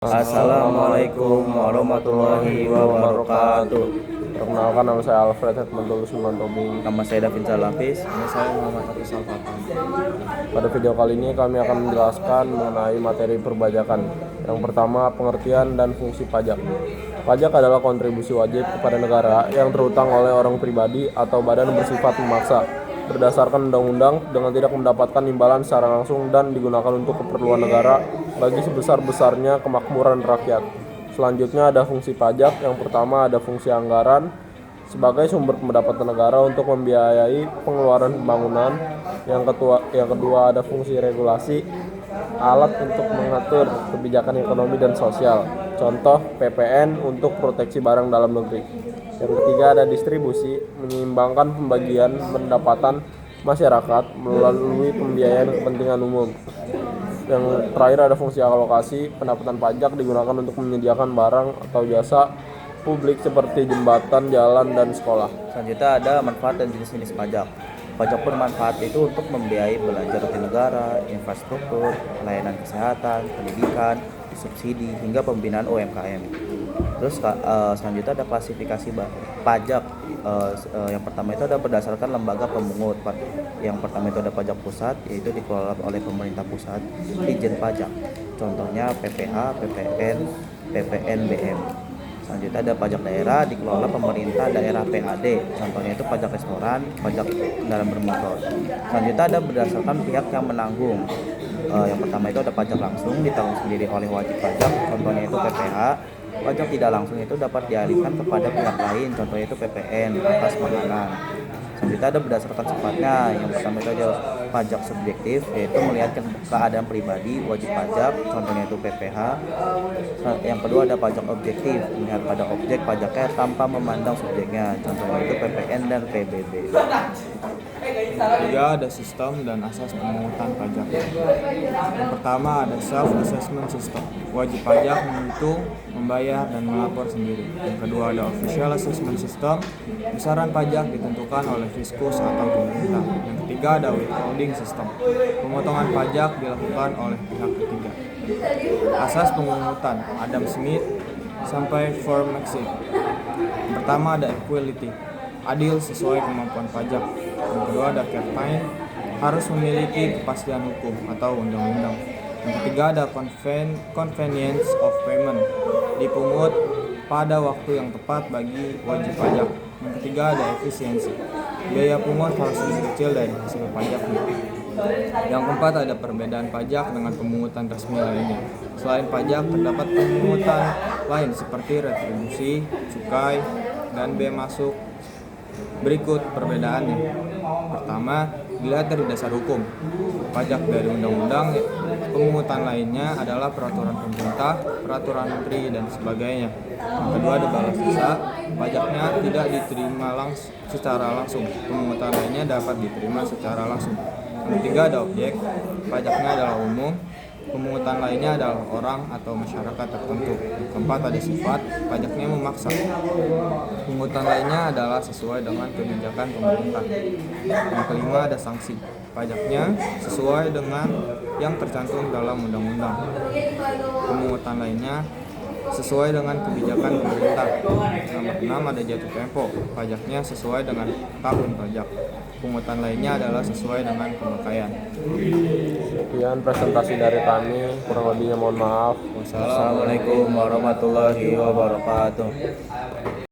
Assalamualaikum warahmatullahi wabarakatuh. Perkenalkan, nama saya Alfred Hetmantul Usman Tobing. Nama saya Davin Salafis. Nama saya Muhammad Hafiz Al-Fatah. Pada video kali ini kami akan menjelaskan mengenai materi perpajakan. Yang pertama, pengertian dan fungsi pajak. Pajak adalah kontribusi wajib kepada negara yang terutang oleh orang pribadi atau badan bersifat memaksa berdasarkan undang-undang dengan tidak mendapatkan imbalan secara langsung dan digunakan untuk keperluan negara bagi sebesar-besarnya kemakmuran rakyat. Selanjutnya ada fungsi pajak. Yang pertama ada fungsi anggaran sebagai sumber pendapatan negara untuk membiayai pengeluaran pembangunan. Yang kedua ada fungsi regulasi, alat untuk mengatur kebijakan ekonomi dan sosial. Contoh PPN untuk proteksi barang dalam negeri. Yang ketiga ada distribusi, menyeimbangkan pembagian pendapatan masyarakat melalui pembiayaan kepentingan umum. Yang terakhir ada fungsi alokasi, pendapatan pajak digunakan untuk menyediakan barang atau jasa publik seperti jembatan, jalan, dan sekolah. Selanjutnya ada manfaat dan jenis-jenis pajak. Pajak bermanfaat itu untuk membiayai belanja rutin negara, infrastruktur, layanan kesehatan, pendidikan, subsidi, hingga pembinaan UMKM. Terus selanjutnya ada klasifikasi pajak. Yang pertama itu ada berdasarkan lembaga pemungut. Yang pertama itu ada pajak pusat, yaitu dikelola oleh pemerintah pusat, Ditjen Pajak. Contohnya PPH, PPN, PPNBM. Selanjutnya ada pajak daerah, dikelola pemerintah daerah PAD. Contohnya itu pajak restoran, pajak kendaraan bermotor. Selanjutnya ada berdasarkan pihak yang menanggung. Yang pertama itu ada pajak langsung ditanggung sendiri oleh wajib pajak. Contohnya itu PPH. Pajak tidak langsung itu dapat dialihkan kepada pihak lain. Contohnya itu PPN atas makanan. Selanjutnya ada berdasarkan sifatnya. Yang pertama itu ada pajak subjektif, yaitu melihat keadaan pribadi wajib pajak. Contohnya itu PPH. Yang kedua ada pajak objektif, melihat pada objek pajaknya tanpa memandang subjeknya. Contohnya itu PPN dan PBB. Ketiga ada sistem dan asas pemungutan pajak. Yang pertama ada self assessment system. Wajib pajak menghitung, membayar, dan melapor sendiri. Yang kedua ada official assessment system. Besaran pajak ditentukan oleh fiskus atau pemerintah. Yang ketiga ada withholding system. Pemotongan pajak dilakukan oleh pihak ketiga. Asas pemungutan Adam Smith sampai Form Maxim. Yang pertama ada equality, adil sesuai kemampuan pajak. Yang kedua ada certain, harus memiliki kepastian hukum atau undang-undang. Yang ketiga ada convenience of payment, dipungut pada waktu yang tepat bagi wajib pajak. Yang ketiga ada efisiensi, biaya pungut harus lebih kecil dari hasil pajaknya. Yang keempat ada perbedaan pajak dengan pemungutan resmi lainnya. Selain pajak terdapat pemungutan lain seperti retribusi, cukai, dan bea masuk. Berikut perbedaannya. Pertama, dilihat dari dasar hukum. Pajak dari undang-undang, pemungutan lainnya adalah peraturan pemerintah, peraturan menteri, dan sebagainya. Yang kedua ada balas jasa, pajaknya tidak diterima secara langsung. Pemungutan lainnya dapat diterima secara langsung. Yang ketiga ada objek, pajaknya adalah umum. Pemungutan lainnya adalah orang atau masyarakat tertentu. Yang keempat ada sifat, pajaknya memaksa. Pungutan lainnya adalah sesuai dengan kebijakan pemerintah. Yang kelima ada sanksi, pajaknya sesuai dengan yang tercantum dalam undang-undang. Pemungutan lainnya sesuai dengan kebijakan pemerintah. Nomor 6 ada jatuh tempo, pajaknya sesuai dengan tahun pajak. Pungutan lainnya adalah sesuai dengan pemakaian. Sekian presentasi dari kami, kurang lebihnya mohon maaf. Wassalamualaikum warahmatullahi wabarakatuh.